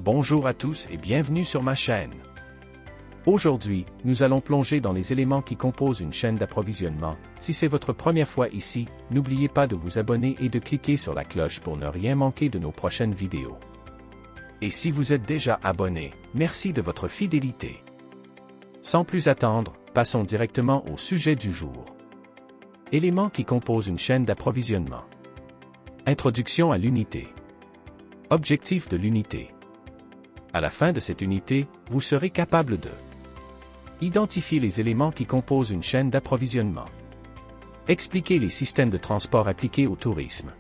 Bonjour à tous et bienvenue sur ma chaîne. Aujourd'hui, nous allons plonger dans les éléments qui composent une chaîne d'approvisionnement. Si c'est votre première fois ici, n'oubliez pas de vous abonner et de cliquer sur la cloche pour ne rien manquer de nos prochaines vidéos. Et si vous êtes déjà abonné, merci de votre fidélité. Sans plus attendre, passons directement au sujet du jour. Éléments qui composent une chaîne d'approvisionnement. Introduction à l'unité. Objectif de l'unité. À la fin de cette unité, vous serez capable de identifier les éléments qui composent une chaîne d'approvisionnement. Expliquer les systèmes de transport appliqués au tourisme.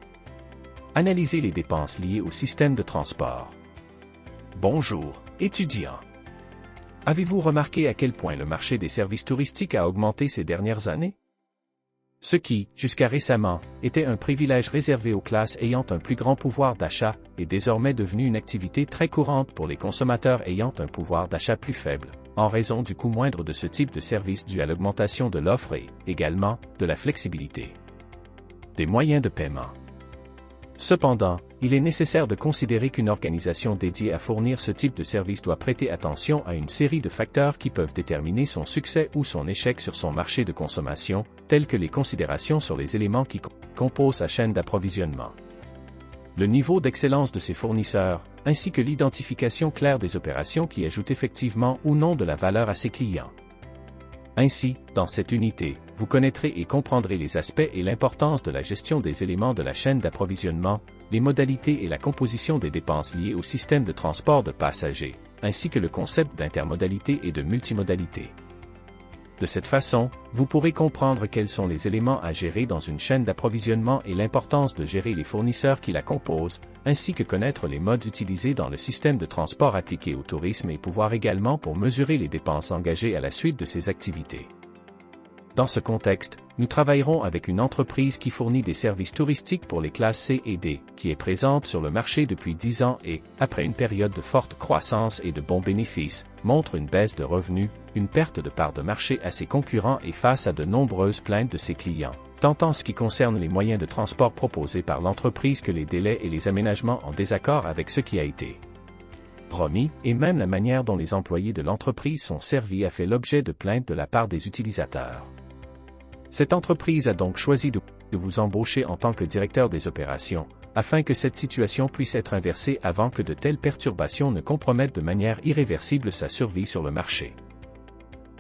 Analyser les dépenses liées au système de transport. Bonjour, étudiants. Avez-vous remarqué à quel point le marché des services touristiques a augmenté ces dernières années? Ce qui, jusqu'à récemment, était un privilège réservé aux classes ayant un plus grand pouvoir d'achat, est désormais devenu une activité très courante pour les consommateurs ayant un pouvoir d'achat plus faible, en raison du coût moindre de ce type de service dû à l'augmentation de l'offre et, également, de la flexibilité des moyens de paiement. Cependant, il est nécessaire de considérer qu'une organisation dédiée à fournir ce type de service doit prêter attention à une série de facteurs qui peuvent déterminer son succès ou son échec sur son marché de consommation, tels que les considérations sur les éléments qui composent sa chaîne d'approvisionnement, le niveau d'excellence de ses fournisseurs, ainsi que l'identification claire des opérations qui ajoutent effectivement ou non de la valeur à ses clients. Ainsi, dans cette unité, vous connaîtrez et comprendrez les aspects et l'importance de la gestion des éléments de la chaîne d'approvisionnement, les modalités et la composition des dépenses liées au système de transport de passagers, ainsi que le concept d'intermodalité et de multimodalité. De cette façon, vous pourrez comprendre quels sont les éléments à gérer dans une chaîne d'approvisionnement et l'importance de gérer les fournisseurs qui la composent, ainsi que connaître les modes utilisés dans le système de transport appliqué au tourisme et pouvoir également pour mesurer les dépenses engagées à la suite de ces activités. Dans ce contexte, nous travaillerons avec une entreprise qui fournit des services touristiques pour les classes C et D, qui est présente sur le marché depuis 10 ans et, après une période de forte croissance et de bons bénéfices, montre une baisse de revenus, une perte de part de marché à ses concurrents et face à de nombreuses plaintes de ses clients, tant en ce qui concerne les moyens de transport proposés par l'entreprise que les délais et les aménagements en désaccord avec ce qui a été promis, et même la manière dont les employés de l'entreprise sont servis a fait l'objet de plaintes de la part des utilisateurs. Cette entreprise a donc choisi de vous embaucher en tant que directeur des opérations, afin que cette situation puisse être inversée avant que de telles perturbations ne compromettent de manière irréversible sa survie sur le marché.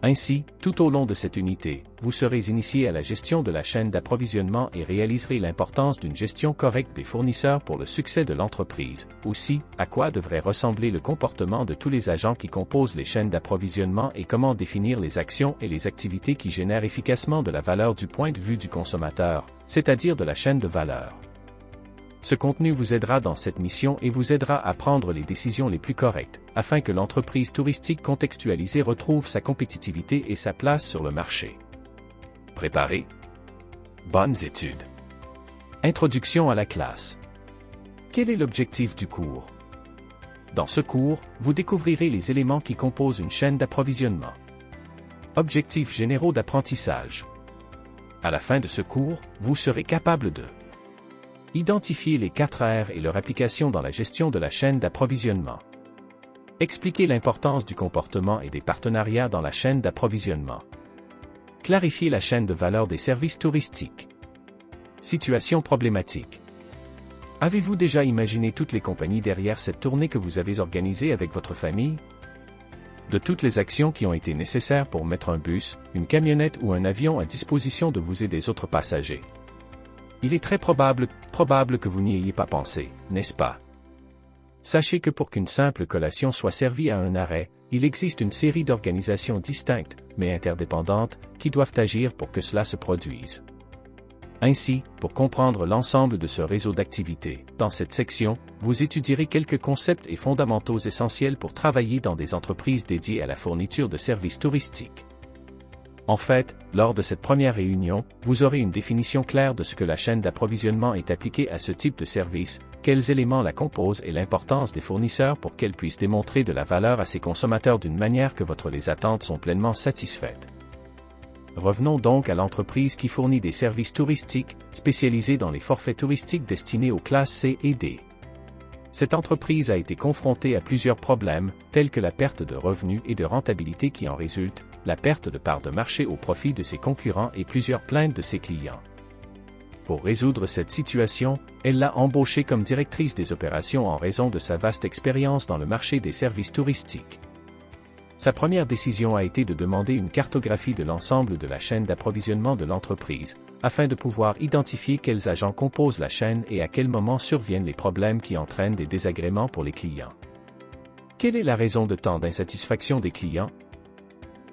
Ainsi, tout au long de cette unité, vous serez initié à la gestion de la chaîne d'approvisionnement et réaliserez l'importance d'une gestion correcte des fournisseurs pour le succès de l'entreprise. Aussi, à quoi devrait ressembler le comportement de tous les agents qui composent les chaînes d'approvisionnement et comment définir les actions et les activités qui génèrent efficacement de la valeur du point de vue du consommateur, c'est-à-dire de la chaîne de valeur. Ce contenu vous aidera dans cette mission et vous aidera à prendre les décisions les plus correctes, afin que l'entreprise touristique contextualisée retrouve sa compétitivité et sa place sur le marché. Préparé? Bonnes études. Introduction à la classe. Quel est l'objectif du cours? Dans ce cours, vous découvrirez les éléments qui composent une chaîne d'approvisionnement. Objectifs généraux d'apprentissage. À la fin de ce cours, vous serez capable de identifier les 4 R et leur application dans la gestion de la chaîne d'approvisionnement. Expliquer l'importance du comportement et des partenariats dans la chaîne d'approvisionnement. Clarifier la chaîne de valeur des services touristiques. Situation problématique. Avez-vous déjà imaginé toutes les compagnies derrière cette tournée que vous avez organisée avec votre famille? De toutes les actions qui ont été nécessaires pour mettre un bus, une camionnette ou un avion à disposition de vous et des autres passagers. Il est très probable que vous n'y ayez pas pensé, n'est-ce pas? Sachez que pour qu'une simple collation soit servie à un arrêt, il existe une série d'organisations distinctes, mais interdépendantes, qui doivent agir pour que cela se produise. Ainsi, pour comprendre l'ensemble de ce réseau d'activités, dans cette section, vous étudierez quelques concepts et fondamentaux essentiels pour travailler dans des entreprises dédiées à la fourniture de services touristiques. En fait, lors de cette première réunion, vous aurez une définition claire de ce que la chaîne d'approvisionnement est appliquée à ce type de service, quels éléments la composent et l'importance des fournisseurs pour qu'elle puisse démontrer de la valeur à ses consommateurs d'une manière que les attentes sont pleinement satisfaites. Revenons donc à l'entreprise qui fournit des services touristiques, spécialisés dans les forfaits touristiques destinés aux classes C et D. Cette entreprise a été confrontée à plusieurs problèmes, tels que la perte de revenus et de rentabilité qui en résulte, la perte de parts de marché au profit de ses concurrents et plusieurs plaintes de ses clients. Pour résoudre cette situation, elle l'a embauchée comme directrice des opérations en raison de sa vaste expérience dans le marché des services touristiques. Sa première décision a été de demander une cartographie de l'ensemble de la chaîne d'approvisionnement de l'entreprise, afin de pouvoir identifier quels agents composent la chaîne et à quel moment surviennent les problèmes qui entraînent des désagréments pour les clients. Quelle est la raison de tant d'insatisfaction des clients?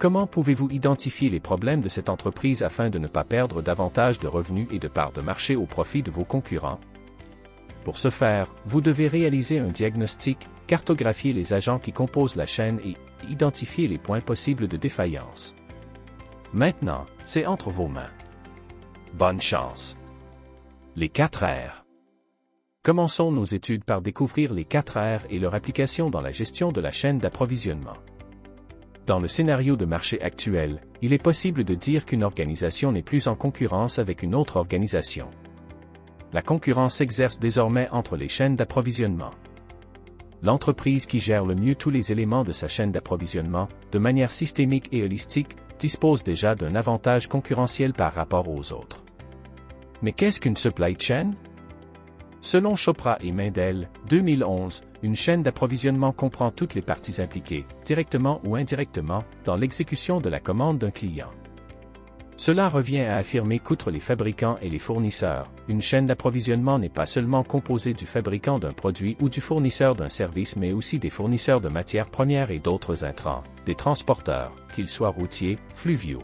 Comment pouvez-vous identifier les problèmes de cette entreprise afin de ne pas perdre davantage de revenus et de parts de marché au profit de vos concurrents? Pour ce faire, vous devez réaliser un diagnostic, cartographier les agents qui composent la chaîne et identifier les points possibles de défaillance. Maintenant, c'est entre vos mains. Bonne chance! Les 4 R. Commençons nos études par découvrir les 4 R et leur application dans la gestion de la chaîne d'approvisionnement. Dans le scénario de marché actuel, il est possible de dire qu'une organisation n'est plus en concurrence avec une autre organisation. La concurrence s'exerce désormais entre les chaînes d'approvisionnement. L'entreprise qui gère le mieux tous les éléments de sa chaîne d'approvisionnement, de manière systémique et holistique, dispose déjà d'un avantage concurrentiel par rapport aux autres. Mais qu'est-ce qu'une supply chain? Selon Chopra et Mindel, 2011, une chaîne d'approvisionnement comprend toutes les parties impliquées, directement ou indirectement, dans l'exécution de la commande d'un client. Cela revient à affirmer qu'outre les fabricants et les fournisseurs, une chaîne d'approvisionnement n'est pas seulement composée du fabricant d'un produit ou du fournisseur d'un service mais aussi des fournisseurs de matières premières et d'autres intrants, des transporteurs, qu'ils soient routiers, fluviaux,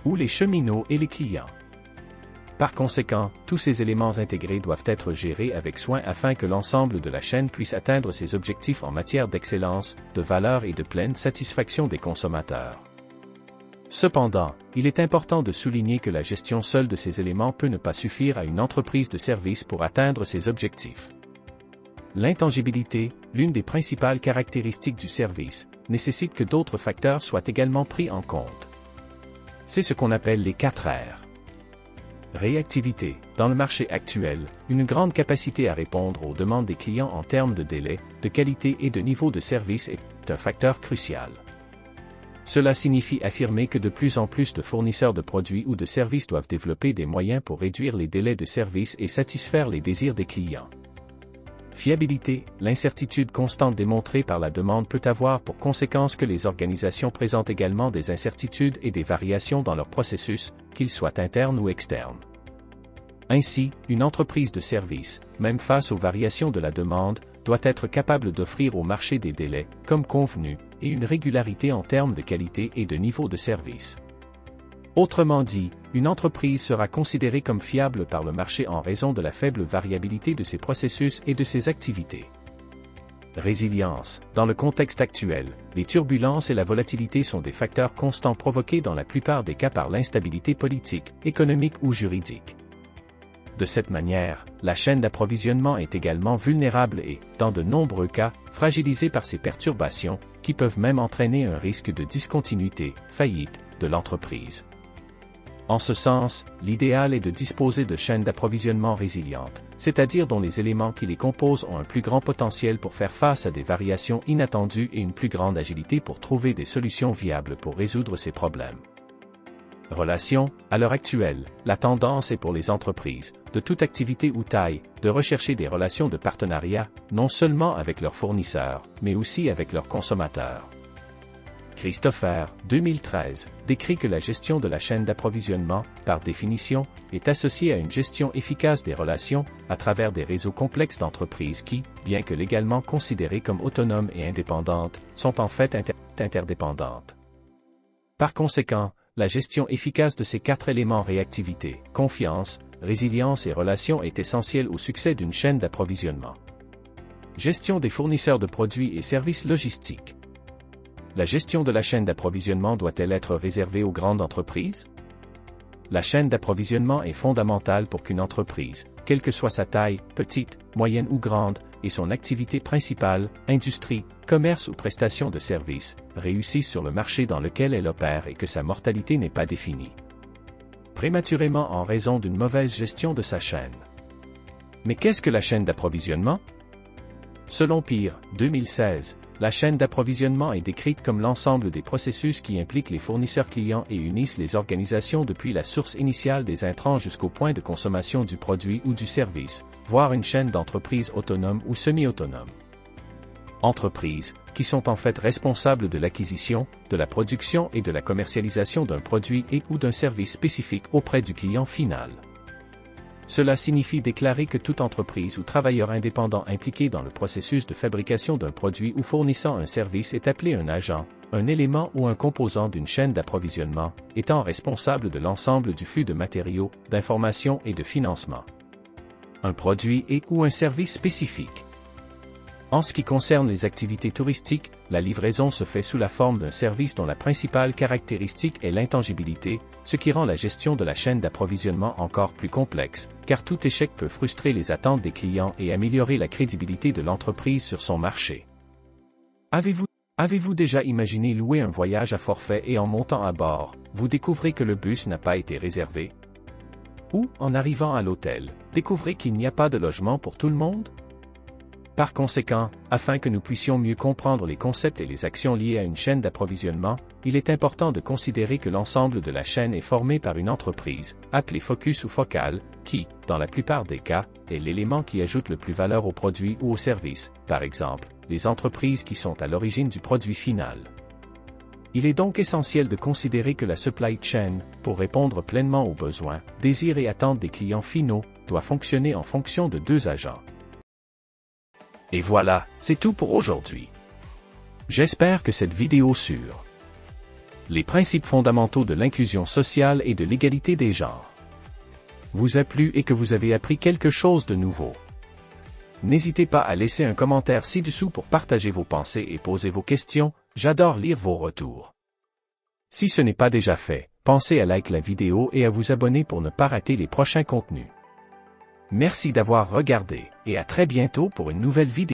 ou les cheminots et les clients. Par conséquent, tous ces éléments intégrés doivent être gérés avec soin afin que l'ensemble de la chaîne puisse atteindre ses objectifs en matière d'excellence, de valeur et de pleine satisfaction des consommateurs. Cependant, il est important de souligner que la gestion seule de ces éléments peut ne pas suffire à une entreprise de service pour atteindre ses objectifs. L'intangibilité, l'une des principales caractéristiques du service, nécessite que d'autres facteurs soient également pris en compte. C'est ce qu'on appelle les 4 R. Réactivité. Dans le marché actuel, une grande capacité à répondre aux demandes des clients en termes de délai, de qualité et de niveau de service est un facteur crucial. Cela signifie affirmer que de plus en plus de fournisseurs de produits ou de services doivent développer des moyens pour réduire les délais de service et satisfaire les désirs des clients. Fiabilité. L'incertitude constante démontrée par la demande peut avoir pour conséquence que les organisations présentent également des incertitudes et des variations dans leur processus, qu'ils soient internes ou externes. Ainsi, une entreprise de service, même face aux variations de la demande, doit être capable d'offrir au marché des délais, comme convenu, et une régularité en termes de qualité et de niveau de service. Autrement dit, une entreprise sera considérée comme fiable par le marché en raison de la faible variabilité de ses processus et de ses activités. Résilience. Dans le contexte actuel, les turbulences et la volatilité sont des facteurs constants provoqués dans la plupart des cas par l'instabilité politique, économique ou juridique. De cette manière, la chaîne d'approvisionnement est également vulnérable et, dans de nombreux cas, fragilisée par ces perturbations, qui peuvent même entraîner un risque de discontinuité, faillite, de l'entreprise. En ce sens, l'idéal est de disposer de chaînes d'approvisionnement résilientes, c'est-à-dire dont les éléments qui les composent ont un plus grand potentiel pour faire face à des variations inattendues et une plus grande agilité pour trouver des solutions viables pour résoudre ces problèmes. Relations. À l'heure actuelle, la tendance est pour les entreprises, de toute activité ou taille, de rechercher des relations de partenariat, non seulement avec leurs fournisseurs, mais aussi avec leurs consommateurs. Christopher, 2013, décrit que la gestion de la chaîne d'approvisionnement, par définition, est associée à une gestion efficace des relations, à travers des réseaux complexes d'entreprises qui, bien que légalement considérées comme autonomes et indépendantes, sont en fait interdépendantes. Par conséquent, la gestion efficace de ces 4 éléments réactivité, confiance, résilience et relations est essentielle au succès d'une chaîne d'approvisionnement. Gestion des fournisseurs de produits et services logistiques. La gestion de la chaîne d'approvisionnement doit-elle être réservée aux grandes entreprises? La chaîne d'approvisionnement est fondamentale pour qu'une entreprise, quelle que soit sa taille, petite, moyenne ou grande, et son activité principale, industrie, commerce ou prestation de services, réussisse sur le marché dans lequel elle opère et que sa mortalité n'est pas définie prématurément en raison d'une mauvaise gestion de sa chaîne. Mais qu'est-ce que la chaîne d'approvisionnement? Selon Peer, 2016, la chaîne d'approvisionnement est décrite comme l'ensemble des processus qui impliquent les fournisseurs clients et unissent les organisations depuis la source initiale des intrants jusqu'au point de consommation du produit ou du service, voire une chaîne d'entreprises autonomes ou semi-autonomes. Entreprises, qui sont en fait responsables de l'acquisition, de la production et de la commercialisation d'un produit et ou d'un service spécifique auprès du client final. Cela signifie déclarer que toute entreprise ou travailleur indépendant impliqué dans le processus de fabrication d'un produit ou fournissant un service est appelé un agent, un élément ou un composant d'une chaîne d'approvisionnement, étant responsable de l'ensemble du flux de matériaux, d'informations et de financement. Un produit et ou un service spécifique. En ce qui concerne les activités touristiques, la livraison se fait sous la forme d'un service dont la principale caractéristique est l'intangibilité, ce qui rend la gestion de la chaîne d'approvisionnement encore plus complexe, car tout échec peut frustrer les attentes des clients et améliorer la crédibilité de l'entreprise sur son marché. Avez-vous déjà imaginé louer un voyage à forfait et en montant à bord, vous découvrez que le bus n'a pas été réservé? Ou, en arrivant à l'hôtel, découvrez qu'il n'y a pas de logement pour tout le monde? Par conséquent, afin que nous puissions mieux comprendre les concepts et les actions liées à une chaîne d'approvisionnement, il est important de considérer que l'ensemble de la chaîne est formé par une entreprise, appelée focus ou focale, qui, dans la plupart des cas, est l'élément qui ajoute le plus valeur au produit ou au service, par exemple, les entreprises qui sont à l'origine du produit final. Il est donc essentiel de considérer que la supply chain, pour répondre pleinement aux besoins, désirs et attentes des clients finaux, doit fonctionner en fonction de deux agents. Et voilà, c'est tout pour aujourd'hui. J'espère que cette vidéo sur les principes fondamentaux de l'inclusion sociale et de l'égalité des genres vous a plu et que vous avez appris quelque chose de nouveau. N'hésitez pas à laisser un commentaire ci-dessous pour partager vos pensées et poser vos questions, j'adore lire vos retours. Si ce n'est pas déjà fait, pensez à liker la vidéo et à vous abonner pour ne pas rater les prochains contenus. Merci d'avoir regardé, et à très bientôt pour une nouvelle vidéo.